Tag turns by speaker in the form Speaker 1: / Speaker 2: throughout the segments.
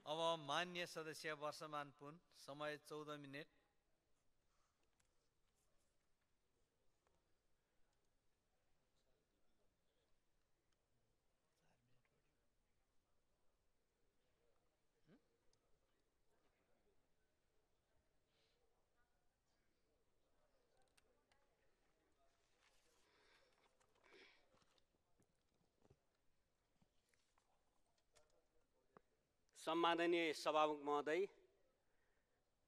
Speaker 1: अब मान्य सदस्य वर्षमान पुन, समय 14 मिनेट।
Speaker 2: सम्माननीय सभामुख महोदय,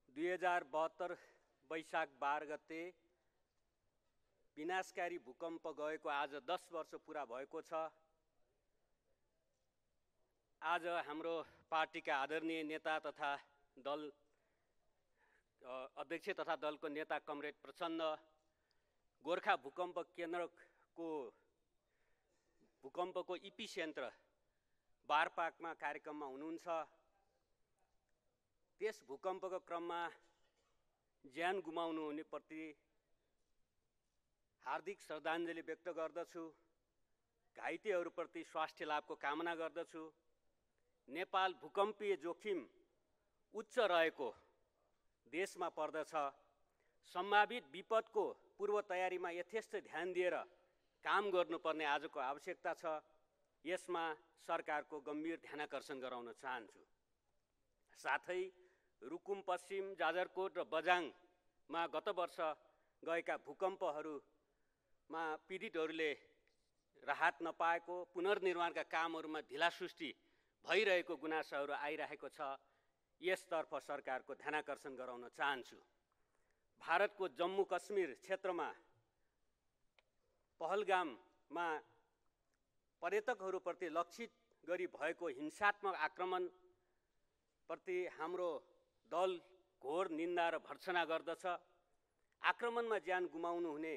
Speaker 2: 2072 वैशाख 12 गते विनाशकारी भूकम्प गएको आज 10 वर्ष पुरा भएको छ। आज हाम्रो पार्टीका आदरणीय नेता तथा दल अध्यक्ष तथा दलको नेता कमरेड प्रचण्ड गोर्खा भूकम्प केन्द्रको भूकम्पको इपिसेन्टर बारपाकमा कार्यक्रममा हुनुहुन्छ। त्यस भूकम्पको क्रममा ज्यान गुमाउनु हुनेप्रति हार्दिक श्रद्धाञ्जली व्यक्त गर्दछु। घाइतेहरूप्रति स्वास्थ्य लाभको कामना गर्दछु। नेपाल भूकम्पीय जोखिम उच्च रहेको देशमा पर्दछ। सम्भावित विपदको पूर्व तयारीमा यथेष्ट ध्यान दिएर काम गर्नुपर्ने आजको आवश्यकता छ। यसमा सरकारको गम्भीर ध्यानाकर्षण गराउन चाहन्छु। साथै रुकुम पश्चिम, जाजरकोट र बझाङमा गत वर्ष गएका भूकम्पहरूमा पीडितहरूले राहत नपाएको, पुनर्निर्माणका कामहरूमा ढिलासुस्ती भइरहेको गुनासोहरू आइरहेको छ। यसतर्फ सरकारको ध्यानाकर्षण गराउन चाहन्छु। भारतको जम्मू कश्मीर क्षेत्रमा पहलगाममा पर्यटकहरूप्रति लक्षित गरी भएको हिंसात्मक आक्रमणप्रति हाम्रो दल घोर निन्दा र भर्त्सना गर्दछ। आक्रमणमा ज्यान गुमाउनु हुने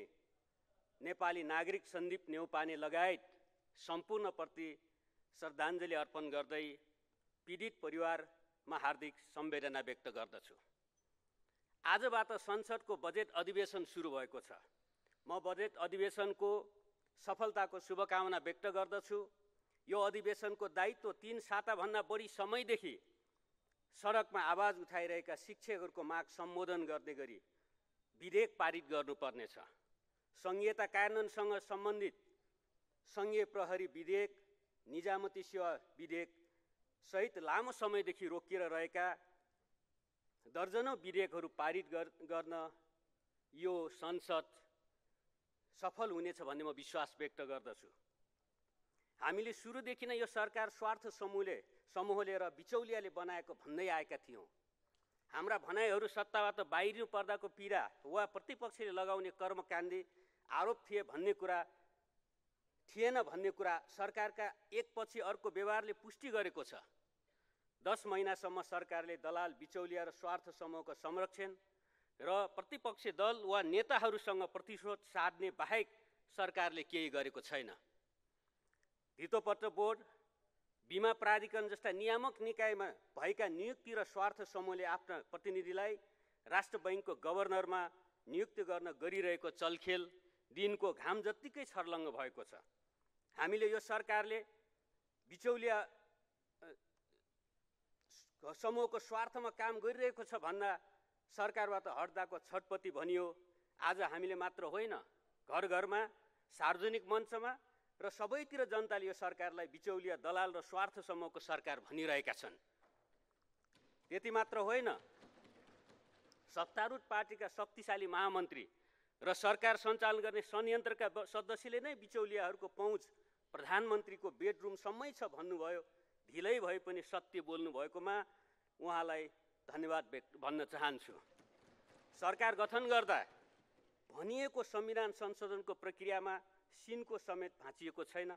Speaker 2: नेपाली नागरिक सन्दीप नेउपाने लगायत सम्पूर्णप्रति श्रद्धाञ्जली अर्पण गर्दै पीडित परिवारमा हार्दिक संवेदना व्यक्त गर्दछु। आजबाट संसदको बजेट अधिवेशन सुरु भएको छ। म बजेट अधिवेशनको सफलताको शुभकामना व्यक्त गर्दछु। यो अधिवेशनको दायित्व 3 साताभन्दा बढी समयदेखि सडकमा आवाज उठाइरहेका शिक्षकहरूको माग सम्बोधन गर्ने गरी विधेयक पारित गर्नुपर्नेछ। संघीयता कार्यान्वयनसँग सम्बन्धित संघीय प्रहरी विधेयक, निजामती सेवा विधेयक सहित लामो समयदेखि रोकिएर रहेका दर्जनौं विधेयकहरू पारित गर्न यो संसद सफल हुनेछ भन्ने म विश्वास व्यक्त गर्दछु। हामीले सुरुदेखि नै यो सरकार स्वार्थ समूहले र बिचौलियाले बनाएको भन्दै आएका थियौँ। हाम्रा भनाइहरू सत्ताबाट बाहिरिनु पर्दाको पीडा वा प्रतिपक्षले लगाउने कर्मकाण्डी आरोप थिएन भन्ने कुरा सरकारका एकपछि अर्को व्यवहारले पुष्टि गरेको छ। 10 महिनासम्म सरकारले दलाल, बिचौलिया र स्वार्थ समूहको संरक्षण र प्रतिपक्षी दल वा नेताहरूसँग प्रतिशोध साध्ने बाहेक सरकारले केही गरेको छैन। धितोपत्र बोर्ड, बीमा प्राधिकरण जस्ता नियामक निकायमा भएका नियुक्ति र स्वार्थ समूहले आफ्ना प्रतिनिधिलाई राष्ट्र बैङ्कको गभर्नरमा नियुक्ति गर्न गरिरहेको चलखेल दिनको घाम जत्तिकै छर्लङ्ग भएको छ। हामीले यो सरकारले बिचौलिया समूहको स्वार्थमा काम गरिरहेको छ भन्दा सरकारबाट हट्दाको छटपटी भनियो। आज हामीले मात्र होइन, घर घरमा, सार्वजनिक मञ्चमा र सबैतिर जनताले यो सरकारलाई बिचौलिया, दलाल र स्वार्थ समूहको सरकार भनिरहेका छन्। त्यति मात्र होइन, सत्तारूढ पार्टीका शक्तिशाली महामन्त्री र सरकार सञ्चालन गर्ने संयन्त्रका सदस्यले नै बिचौलियाहरूको पहुँच प्रधानमन्त्रीको बेडरुमसम्मै छ भन्नुभयो। ढिलै भए पनि सत्य बोल्नु भएकोमा उहाँलाई धन्यवाद भन्न चाहन्छु। सरकार गठन गर्दा भनिएको संविधान संशोधनको प्रक्रियामा सिनको समेत भाँचिएको छैन।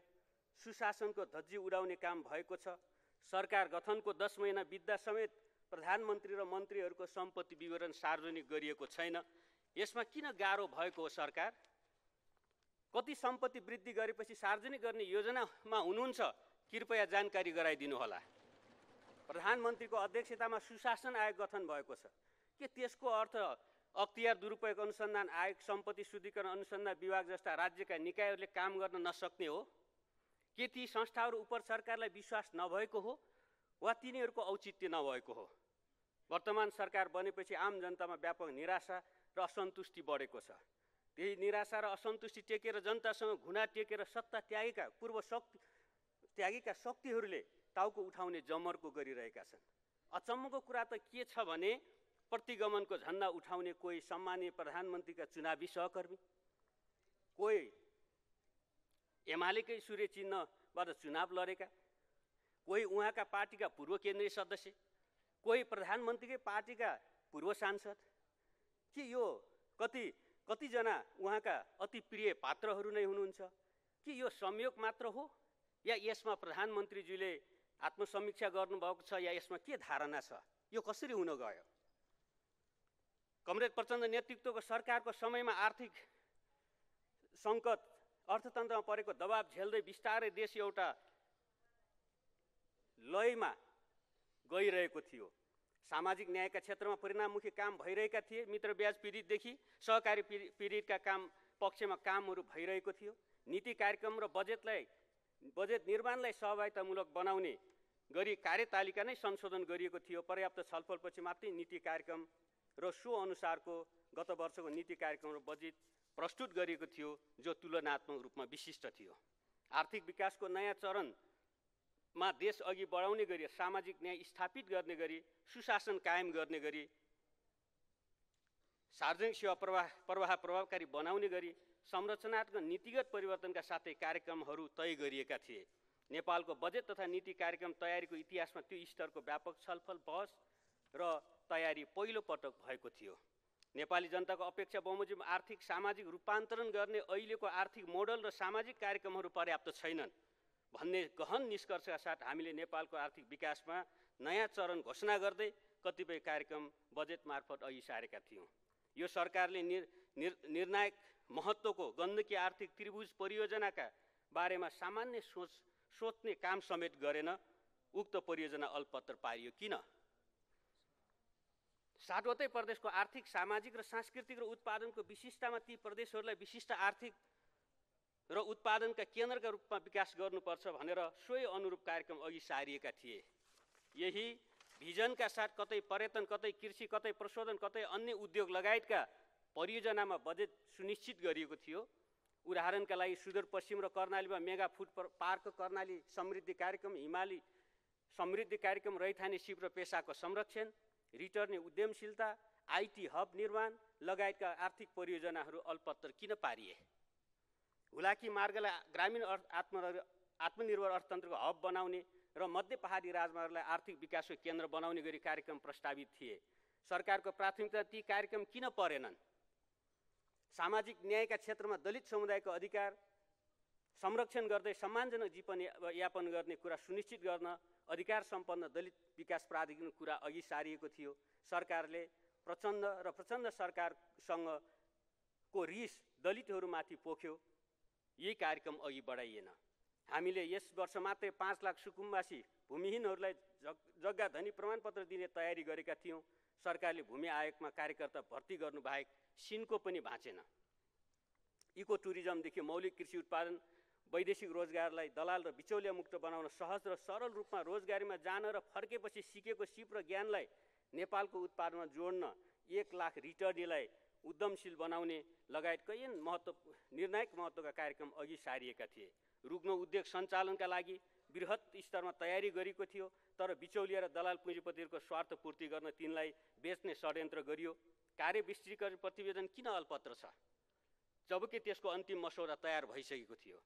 Speaker 2: सुशासनको धज्जी उडाउने काम भएको छ। सरकार गठनको 10 महिना बित्दा समेत प्रधानमन्त्री र मन्त्रीहरूको सम्पत्ति विवरण सार्वजनिक गरिएको छैन। यसमा किन गाह्रो भएको हो? सरकार कति सम्पत्ति वृद्धि गरेपछि सार्वजनिक गर्ने योजनामा हुनुहुन्छ? कृपया जानकारी गराइदिनु होला। प्रधानमन्त्रीको अध्यक्षतामा सुशासन आयोग गठन भएको छ के त्यसको अर्थ अख्तियार दुरुपयोग अनुसन्धान आयोग, सम्पत्ति शुद्धिकरण अनुसन्धान विभाग जस्ता राज्यका निकायहरूले काम गर्न नसक्ने हो? के ती संस्थाहरू उप सरकारलाई विश्वास नभएको हो? वा तिनीहरूको औचित्य नभएको हो। वर्तमान सरकार बनेपछि आम जनतामा व्यापक निराशा र असन्तुष्टि बढेको छ। त्यही निराशा र असन्तुष्टि टेकेर जनतासँग घुँडा टेकेर सत्ता त्यागेका शक्तिहरूले टाउको उठाउने जमर्को गरिरहेका छन्। अचम्मको कुरा त के छ भने प्रतिगमनको झण्डा उठाउने कोही सम्मानीय प्रधानमन्त्रीका चुनावी सहकर्मी, कोही एमालेकै सूर्य चिन्हबाट चुनाव लडेका, कोही उहाँका पार्टीका पूर्व केन्द्रीय सदस्य, कोही प्रधानमन्त्रीकै पार्टीका पूर्व सांसद, के यो कतिजना उहाँका अति प्रिय पात्रहरू नै हुनुहुन्छ? कि यो संयोग मात्र हो या यसमा प्रधानमन्त्रीज्यूले आत्मसमीक्षा गर्नुभएको छ या यसमा के धारणा छ? यो कसरी हुन गयो? कमरेड प्रचण्ड नेतृत्वको सरकारको समयमा आर्थिक सङ्कट, अर्थतन्त्रमा परेको दबाब झेल्दै बिस्तारै देश एउटा लयमा गइरहेको थियो। सामाजिक न्यायका क्षेत्रमा परिणाममुखी काम भइरहेका थिए। मित्र ब्याज पीडितदेखि सहकारी पीडितका पक्षमा कामहरू भइरहेको थियो। नीति कार्यक्रम र बजेट निर्माणलाई सहभागितामूलक बनाउने गरी कार्यतालिका नै संशोधन गरिएको थियो। पर्याप्त छलफलपछि मात्रै नीति कार्यक्रम र सो अनुसारको गत वर्षको नीति कार्यक्रम र बजेट प्रस्तुत गरिएको थियो, जो तुलनात्मक रूपमा विशिष्ट थियो। आर्थिक विकासको नयाँ चरणमा देश अघि बढाउने गरी, सामाजिक न्याय स्थापित गर्ने गरी, सुशासन कायम गर्ने गरी, सार्वजनिक सेवा प्रवाह प्रभावकारी बनाउने गरी संरचनात्मक नीतिगत परिवर्तनका साथै कार्यक्रमहरू तय गरिएका थिए। नेपालको बजेट तथा नीति कार्यक्रम तयारीको इतिहासमा त्यो स्तरको व्यापक छलफल, बहस र तयारी पहिलो पटक भएको थियो। नेपाली जनताको अपेक्षा बमोजिम आर्थिक सामाजिक रूपान्तरण गर्ने अहिलेको आर्थिक मोडल र सामाजिक कार्यक्रमहरू पर्याप्त छैनन् भन्ने गहन निष्कर्षका साथ हामीले नेपालको आर्थिक विकासमा नयाँ चरण घोषणा गर्दै कतिपय कार्यक्रम बजेट मार्फत अघि सारेका थियौँ। यो सरकारले निर्णायक महत्त्वको गण्डकी आर्थिक त्रिभुज परियोजनाका बारेमा सामान्य सोच्ने काम समेत गरेन। उक्त परियोजना अल्पत्र पारियो किन? सातवटै प्रदेशको आर्थिक, सामाजिक र सांस्कृतिक र उत्पादनको विशिष्टतामा ती प्रदेशहरूलाई विशिष्ट आर्थिक र उत्पादनका केन्द्रका रूपमा विकास गर्नुपर्छ भनेर सोही अनुरूप कार्यक्रम अघि सारिएका थिए। यही भिजनका साथ कतै पर्यटन, कतै कृषि, कतै प्रशोधन, कतै अन्य उद्योग लगायतका परियोजनामा बजेट सुनिश्चित गरिएको थियो। उदाहरणका लागि सुदूरपश्चिम र कर्णालीमा मेगा फुड पार्क, कर्णाली समृद्धि कार्यक्रम, हिमाली समृद्धि कार्यक्रम, रैथाने सिप र पेसाको संरक्षण, रिटर्ने उद्यमशीलता, आइटी हब निर्माण लगायतका आर्थिक परियोजनाहरू अल्पत्र किन पारिए? हुलाकी मार्गलाई ग्रामीण आत्मनिर्भर अर्थतन्त्रको हब बनाउने र मध्य पहाडी राजमार्गलाई आर्थिक विकासको केन्द्र बनाउने गरी कार्यक्रम प्रस्तावित थिए। सरकारको प्राथमिकता ती कार्यक्रम किन परेनन्? सामाजिक न्यायका क्षेत्रमा दलित समुदायको अधिकार संरक्षण गर्दै सम्मानजनक जीवनयापन गर्ने कुरा सुनिश्चित गर्न अधिकार सम्पन्न दलित विकास प्राधिकरण कुरा अघि सारिएको थियो। सरकारले प्रचण्ड सरकारसँगको रिस दलितहरूमाथि पोख्यो। यही कार्यक्रम अघि बढाइएन। हामीले यस वर्ष मात्रै 5 लाख सुकुम्बासी भूमिहीनहरूलाई जग्गा धनी प्रमाणपत्र दिने तयारी गरेका थियौँ। सरकारले भूमि आयोगमा कार्यकर्ता भर्ती गर्नु बाहेक सिनको पनि भाँचेन। इको टुरिज्मदेखि मौलिक कृषि उत्पादन, वैदेशिक रोजगारलाई दलाल र बिचौलिया मुक्त बनाउन सहज र सरल रूपमा रोजगारीमा जान र फर्केपछि सिकेको सिप र ज्ञानलाई नेपालको उत्पादनमा जोड्न 1 लाख रिटर्नीलाई उद्यमशील बनाउने लगायत कैयन निर्णायक महत्त्वका कार्यक्रम अघि सारिएका थिए। रुग्ण उद्योग सञ्चालनका लागि बृहत स्तरमा तयारी गरिएको थियो, तर बिचौलिया र दलाल पुँजीपतिहरूको स्वार्थ पूर्ति गर्न तिनलाई बेच्ने षड्यन्त्र गरियो। कार्य विस्तृतीकरण प्रतिवेदन किन अल्पत्र छ, जबकि त्यसको अन्तिम मसौदा तयार भइसकेको थियो?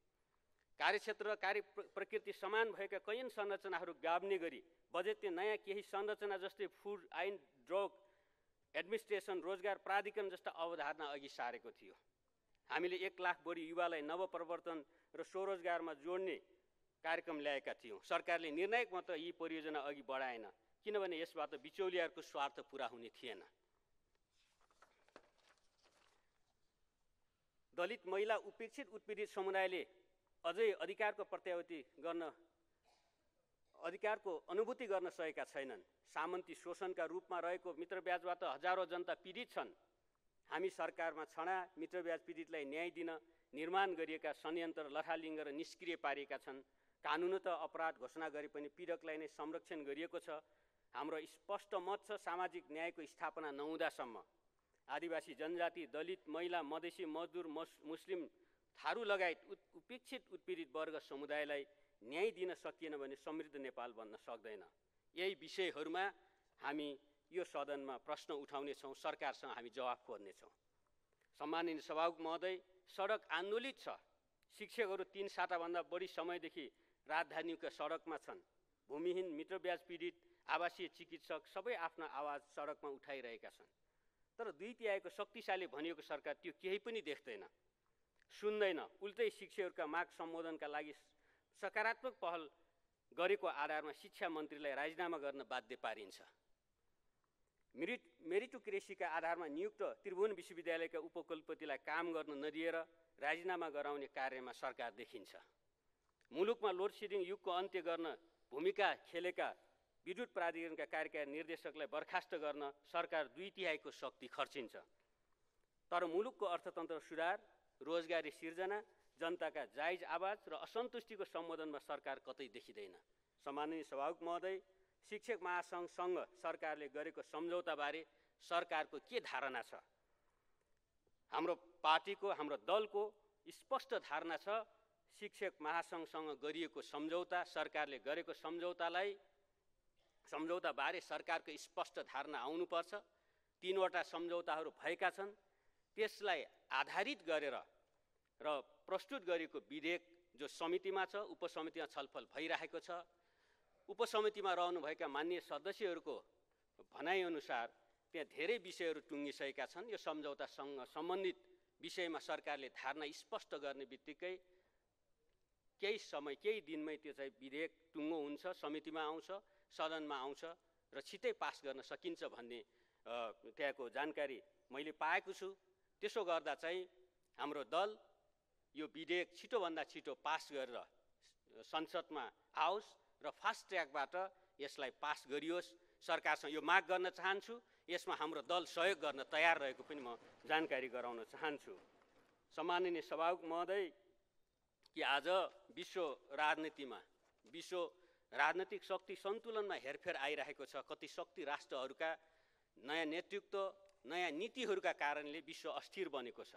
Speaker 2: कार्यक्षेत्र र कार्य प्रकृति समान भएका कैयन संरचनाहरू गाभ्ने गरी बजेटले नयाँ केही संरचना जस्तै फुड ऐन ड्रग एडमिनिस्ट्रेसन, रोजगार प्राधिकरण जस्ता अवधारणा अघि सारेको थियो। हामीले 1 लाख बढी युवालाई नवप्रवर्तन र स्वरोजगारमा जोड्ने कार्यक्रम ल्याएका थियौँ। सरकारले निर्णायक मात्र यी परियोजना अघि बढाएन, किनभने यसबाट बिचौलियाहरूको स्वार्थ पूरा हुने थिएन। दलित, महिला, उपेक्षित, उत्पीडित समुदायले अझै अधिकारको अनुभूति गर्न सकेका छैनन्। सामन्ती शोषणका रूपमा रहेको मित्रब्याजबाट हजारौँ जनता पीडित छन्। हामी सरकारमा छडा मित्रब्याज पीडितलाई न्याय दिन निर्माण गरिएका संयन्त्र लथालिङ्ग र निष्क्रिय पारिएका छन्। कानुनत अपराध घोषणा गरे पनि पीडकलाई नै संरक्षण गरिएको छ। हाम्रो स्पष्ट मत छ, सामाजिक न्यायको स्थापना नहुँदासम्म आदिवासी जनजाति, दलित, महिला, मधेसी, मजदुर, मुस्लिम, थारू लगायत उपेक्षित उत्पीडित वर्ग समुदायलाई न्याय दिन सकिएन भने समृद्ध नेपाल बन्न सक्दैन। यही विषयहरूमा हामी यो सदनमा प्रश्न उठाउनेछौँ, सरकारसँग हामी जवाफ खोज्नेछौँ। सम्माननीय सभामुख महोदय, सडक आन्दोलित छ। शिक्षकहरू 3 साताभन्दा बढी समयदेखि राजधानीका सडकमा छन्। भूमिहीन, मित्रब्याज पीडित, आवासीय चिकित्सक सबै आफ्नो आवाज सडकमा उठाइरहेका छन्। तर 2 तिहाईको शक्तिशाली भनिएको सरकार त्यो केही पनि देख्दैन, सुन्दैन। उल्टै शिक्षकहरूका माग सम्बोधनका लागि सकारात्मक पहल गरेको आधारमा शिक्षा मन्त्रीलाई राजीनामा गर्न बाध्य पारिन्छ। मेरिटोक्रेसीका आधारमा नियुक्त त्रिभुवन विश्वविद्यालयका उपकुलपतिलाई काम गर्न नदिएर राजीनामा गराउने कार्यमा सरकार देखिन्छ। मुलुकमा लोड सेडिङ युगको अन्त्य गर्न भूमिका खेलेका विद्युत प्राधिकरणका कार्यकारी निर्देशकलाई बर्खास्त गर्न सरकार 2 तिहाईको शक्ति खर्चिन्छ। तर मुलुकको अर्थतन्त्र सुधार, रोजगारी सिर्जना, जनताका जायज आवाज र असन्तुष्टिको सम्बोधनमा सरकार कतै देखिँदैन। सम्माननीय सभामुख महोदय, शिक्षक महासङ्घसँग सरकारले गरेको सम्झौताबारे सरकारको के धारणा छ? हाम्रो पार्टीको, हाम्रो दलको स्पष्ट धारणा छ, शिक्षक महासङ्घसँग गरिएको सम्झौता, सरकारले गरेको सम्झौताबारे सरकारको स्पष्ट धारणा आउनुपर्छ। 3 वटा सम्झौताहरू भएका छन्। त्यसलाई आधारित गरेर र प्रस्तुत गरेको विधेयक जो समितिमा छ, उपसमितिमा छलफल भइरहेको छ। उपसमितिमा रहनुभएका माननीय सदस्यहरूको भनाइअनुसार त्यहाँ धेरै विषयहरू टुङ्गिसकेका छन्। यो सम्झौतासँग सम्बन्धित विषयमा सरकारले धारणा स्पष्ट गर्ने बित्तिकै केही समय, केही दिनमै त्यो चाहिँ विधेयक टुङ्गो हुन्छ, समितिमा आउँछ, सदनमा आउँछ र छिटै पास गर्न सकिन्छ भन्ने त्यहाँको जानकारी मैले पाएको छु। त्यसो गर्दा चाहिँ हाम्रो दल यो विधेयक छिटोभन्दा छिटो पास गरेर संसदमा आओस् र फास्ट ट्र्याकबाट यसलाई पास गरियोस्। सरकारसँग यो माग गर्न चाहन्छु। यसमा हाम्रो दल सहयोग गर्न तयार रहेको पनि म जानकारी गराउन चाहन्छु। सम्माननीय सभामुख महोदय, कि आज विश्व राजनीतिक शक्ति सन्तुलनमा हेरफेर आइरहेको छ। कति शक्ति राष्ट्रहरूका नयाँ नेतृत्व, नयाँ नीतिहरूका कारणले विश्व अस्थिर बनेको छ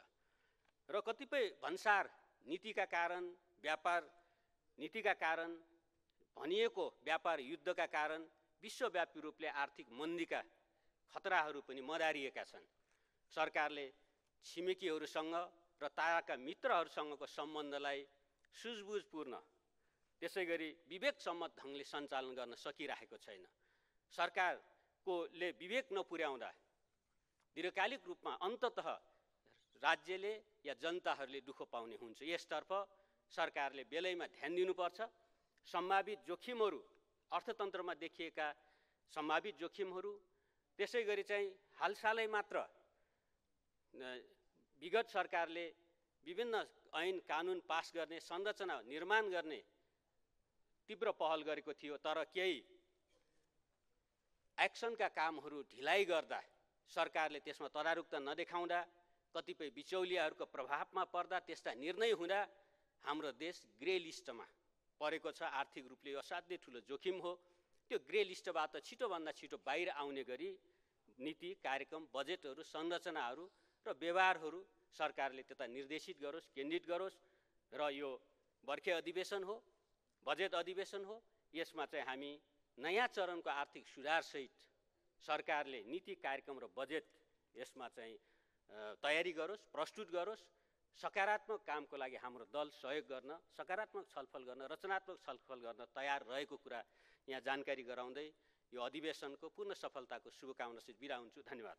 Speaker 2: र कतिपय भन्सार नीतिका कारण, व्यापार नीतिका कारण, भनिएको व्यापार युद्धका कारण विश्वव्यापी रूपले आर्थिक मन्दीका खतराहरू पनि मदारिएका छन्। सरकारले छिमेकीहरूसँग र ताराका मित्रहरूसँगको सम्बन्धलाई सुझबुझपूर्ण, त्यसैगरी विवेकसम्मत ढङ्गले सञ्चालन गर्न सकिरहेको छैन। सरकारले विवेक नपुर्याउँदा दीर्घकालिक रूपमा अन्ततः राज्यले या जनताहरूले दुःख पाउने हुन्छ। यसतर्फ सरकारले बेलैमा ध्यान दिनुपर्छ। सम्भावित जोखिमहरू, अर्थतन्त्रमा देखिएका सम्भावित जोखिमहरू, त्यसैगरी चाहिँ हालसालै मात्र विगत सरकारले विभिन्न ऐन कानुन पास गर्ने, संरचना निर्माण गर्ने तीव्र पहल गरेको थियो। तर केही एक्सनका कामहरू ढिलाइ गर्दा, सरकारले त्यसमा तदारुकता नदेखाउँदा, कतिपय बिचौलियाहरूको प्रभावमा पर्दा, त्यस्ता निर्णय हुँदा हाम्रो देश ग्रे लिस्टमा परेको छ। आर्थिक रूपले यो असाध्यै ठुलो जोखिम हो। त्यो ग्रे लिस्टबाट छिटोभन्दा छिटो बाहिर आउने गरी नीति, कार्यक्रम, बजेटहरू, संरचनाहरू र व्यवहारहरू सरकारले त्यता निर्देशित गरोस्, केन्द्रित गरोस्। र यो बर्खे अधिवेशन हो, बजेट अधिवेशन हो। यसमा चाहिँ हामी नयाँ चरणको आर्थिक सुधारसहित सरकारले नीति, कार्यक्रम र बजेट यसमा चाहिँ तयारी गरोस्, प्रस्तुत गरोस्। सकारात्मक कामको लागि हाम्रो दल सहयोग गर्न, सकारात्मक छलफल गर्न, रचनात्मक छलफल गर्न तयार रहेको कुरा यहाँ जानकारी गराउँदै यो अधिवेशनको पूर्ण सफलताको शुभकामनासहित बिदा हुन्छु। धन्यवाद।